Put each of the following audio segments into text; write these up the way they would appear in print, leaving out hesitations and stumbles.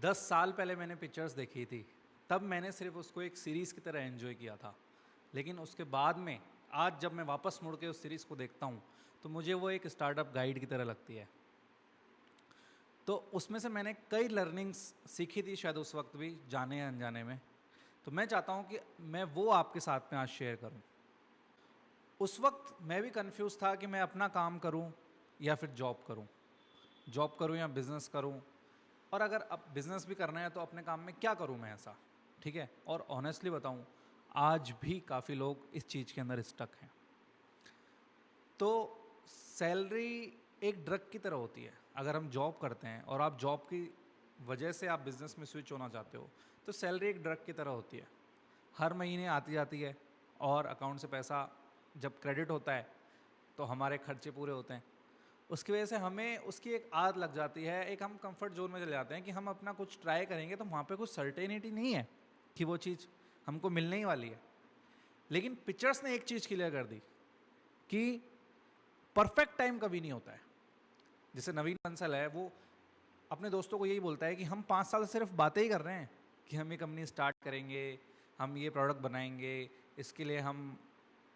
10 साल पहले मैंने पिक्चर्स देखी थी, तब मैंने सिर्फ उसको एक सीरीज़ की तरह एंजॉय किया था। लेकिन उसके बाद में आज जब मैं वापस मुड़ के उस सीरीज़ को देखता हूँ, तो मुझे वो एक स्टार्टअप गाइड की तरह लगती है। तो उसमें से मैंने कई लर्निंग्स सीखी थी, शायद उस वक्त भी जाने या अनजाने में। तो मैं चाहता हूँ कि मैं वो आपके साथ में आज शेयर करूँ। उस वक्त मैं भी कंफ्यूज था कि मैं अपना काम करूँ या फिर जॉब करूँ या बिज़नेस करूँ, और अगर अब बिज़नेस भी करना है तो अपने काम में क्या करूँ मैं ऐसा, ठीक है। और ऑनेस्टली बताऊँ, आज भी काफ़ी लोग इस चीज़ के अंदर स्टक हैं। तो सैलरी एक ड्रग की तरह होती है। अगर हम जॉब करते हैं और आप जॉब की वजह से आप बिज़नेस में स्विच होना चाहते हो, तो सैलरी एक ड्रग की तरह होती है। हर महीने आती जाती है, और अकाउंट से पैसा जब क्रेडिट होता है तो हमारे खर्चे पूरे होते हैं। उसकी वजह से हमें उसकी एक आदत लग जाती है, एक हम कंफर्ट जोन में चले जाते हैं कि हम अपना कुछ ट्राई करेंगे तो वहाँ पे कुछ सर्टेनिटी नहीं है कि वो चीज़ हमको मिलने ही वाली है। लेकिन पिक्चर्स ने एक चीज़ क्लियर कर दी कि परफेक्ट टाइम कभी नहीं होता है। जैसे नवीन बंसल है, वो अपने दोस्तों को यही बोलता है कि हम 5 साल से सिर्फ बातें ही कर रहे हैं कि हम ये कंपनी स्टार्ट करेंगे, हम ये प्रोडक्ट बनाएंगे, इसके लिए हम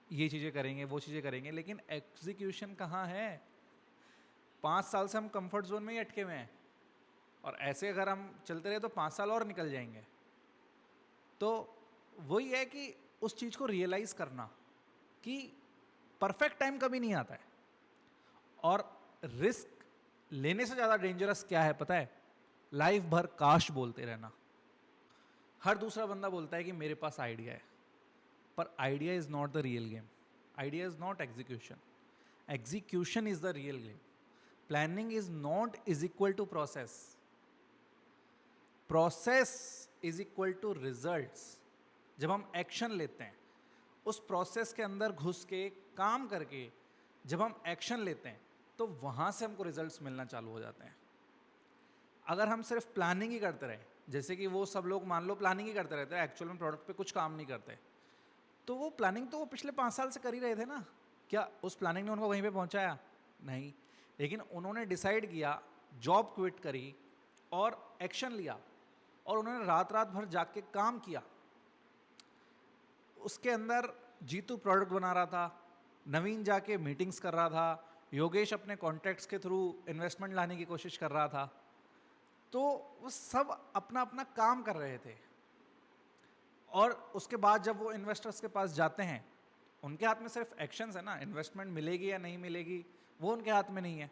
ये चीज़ें करेंगे, वो चीज़ें करेंगे, लेकिन एग्जीक्यूशन कहाँ है। 5 साल से हम कंफर्ट जोन में ही अटके हुए हैं, और ऐसे अगर हम चलते रहे तो 5 साल और निकल जाएंगे। तो वही है कि उस चीज़ को रियलाइज़ करना कि परफेक्ट टाइम कभी नहीं आता है। और रिस्क लेने से ज़्यादा डेंजरस क्या है पता है? लाइफ भर काश बोलते रहना। हर दूसरा बंदा बोलता है कि मेरे पास आइडिया है, पर idea is not the real game. Idea is not execution, execution is the real game. Planning is not is equal to process, process is equal to results. जब हम एक्शन लेते हैं, उस प्रोसेस के अंदर घुस के काम करके जब हम एक्शन लेते हैं, तो वहाँ से हमको रिजल्ट्स मिलना चालू हो जाते हैं। अगर हम सिर्फ प्लानिंग ही करते रहे, जैसे कि वो सब लोग मान लो प्लानिंग ही करते रहते हैं, एक्चुअल में प्रोडक्ट पे कुछ काम नहीं करते, तो वो प्लानिंग तो वो पिछले 5 साल से कर ही रहे थे ना। क्या उस प्लानिंग ने उनको वहीं पे पहुंचाया? नहीं। लेकिन उन्होंने डिसाइड किया, जॉब क्विट करी और एक्शन लिया, और उन्होंने रात रात भर जाग के काम किया। उसके अंदर जीतू प्रोडक्ट बना रहा था, नवीन जाके मीटिंग्स कर रहा था, योगेश अपने कॉन्टैक्ट्स के थ्रू इन्वेस्टमेंट लाने की कोशिश कर रहा था। तो वो सब अपना अपना काम कर रहे थे। और उसके बाद जब वो इन्वेस्टर्स के पास जाते हैं, उनके हाथ में सिर्फ एक्शंस है ना, इन्वेस्टमेंट मिलेगी या नहीं मिलेगी वो उनके हाथ में नहीं है।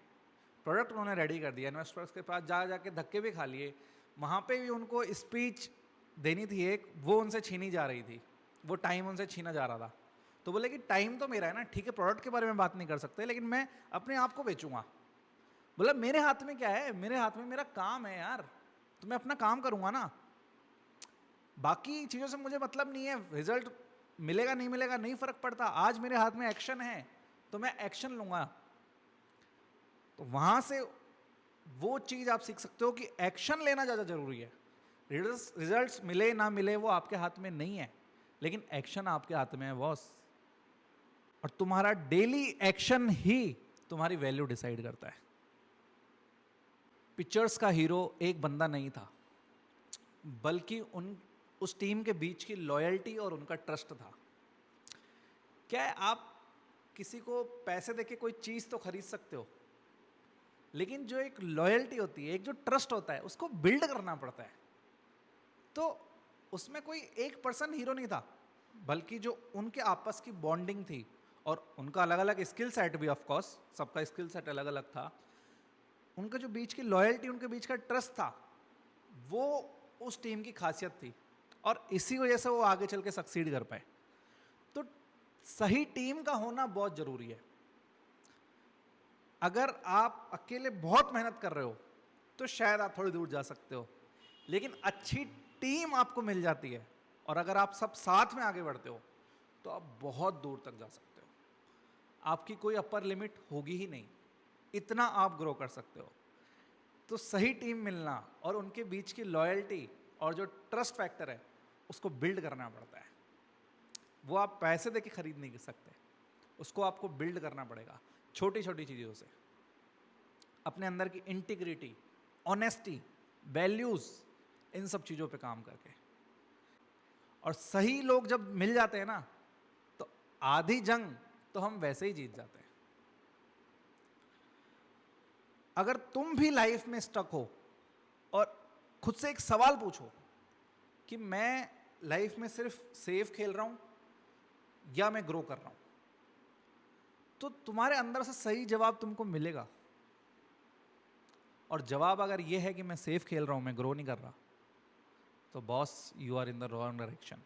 प्रोडक्ट उन्होंने रेडी कर दिया, इन्वेस्टर्स के पास जा जाके धक्के भी खा लिए, वहाँ पे भी उनको स्पीच देनी थी एक, वो उनसे छीनी जा रही थी, वो टाइम उनसे छीना जा रहा था। तो बोले कि टाइम तो मेरा है ना, ठीक है प्रोडक्ट के बारे में बात नहीं कर सकते, लेकिन मैं अपने आप को बेचूंगा। बोला मेरे हाथ में क्या है, मेरे हाथ में मेरा काम है यार, तो मैं अपना काम करूंगा ना, बाकी चीज़ों से मुझे मतलब नहीं है, रिजल्ट मिलेगा नहीं मिलेगा नहीं फर्क पड़ता, आज मेरे हाथ में एक्शन है तो मैं एक्शन लूंगा। तो वहां से वो चीज़ आप सीख सकते हो कि एक्शन लेना ज़्यादा जरूरी है। रिजल्ट्स मिले ना मिले वो आपके हाथ में नहीं है, लेकिन एक्शन आपके हाथ में है बॉस। और तुम्हारा डेली एक्शन ही तुम्हारी वैल्यू डिसाइड करता है। पिक्चर्स का हीरो एक बंदा नहीं था, बल्कि उस टीम के बीच की लॉयल्टी और उनका ट्रस्ट था। क्या है, आप किसी को पैसे देके कोई चीज़ तो खरीद सकते हो, लेकिन जो एक लॉयल्टी होती है, एक जो ट्रस्ट होता है, उसको बिल्ड करना पड़ता है। तो उसमें कोई एक पर्सन हीरो नहीं था, बल्कि जो उनके आपस की बॉन्डिंग थी, और उनका अलग अलग स्किल सेट भी, ऑफ कोर्स सबका स्किल सेट अलग अलग था, उनका जो बीच की लॉयल्टी, उनके बीच का ट्रस्ट था, वो उस टीम की खासियत थी, और इसी वजह से वो आगे चल के सक्सीड कर पाए। तो सही टीम का होना बहुत जरूरी है। अगर आप अकेले बहुत मेहनत कर रहे हो तो शायद आप थोड़ी दूर जा सकते हो, लेकिन अच्छी टीम आपको मिल जाती है, और अगर आप सब साथ में आगे बढ़ते हो तो आप बहुत दूर तक जा सकते हो। आपकी कोई अपर लिमिट होगी ही नहीं, इतना आप ग्रो कर सकते हो। तो सही टीम मिलना और उनके बीच की लॉयल्टी और जो ट्रस्ट फैक्टर है, उसको बिल्ड करना पड़ता है। वो आप पैसे देके खरीद नहीं सकते, उसको आपको बिल्ड करना पड़ेगा छोटी छोटी चीज़ों से। अपने अंदर की इंटीग्रिटी, ऑनेस्टी, वैल्यूज़, इन सब चीज़ों पे काम करके। और सही लोग जब मिल जाते हैं ना, तो आधी जंग तो हम वैसे ही जीत जाते हैं। अगर तुम भी लाइफ में स्टक हो और खुद से एक सवाल पूछो कि मैं लाइफ में सिर्फ सेफ खेल रहा हूं या मैं ग्रो कर रहा हूं, तो तुम्हारे अंदर से सही जवाब तुमको मिलेगा। और जवाब अगर यह है कि मैं सेफ खेल रहा हूं, मैं ग्रो नहीं कर रहा, तो boss you are in the wrong direction.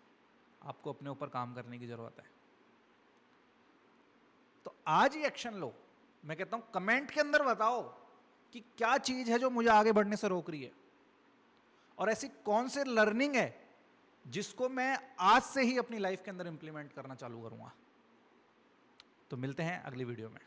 आपको अपने ऊपर काम करने की जरूरत है। तो आज ही एक्शन लो। मैं कहता हूं कमेंट के अंदर बताओ कि क्या चीज है जो मुझे आगे बढ़ने से रोक रही है, और ऐसी कौन सी लर्निंग है जिसको मैं आज से ही अपनी लाइफ के अंदर इंप्लीमेंट करना चालू करूंगा। तो मिलते हैं अगली वीडियो में।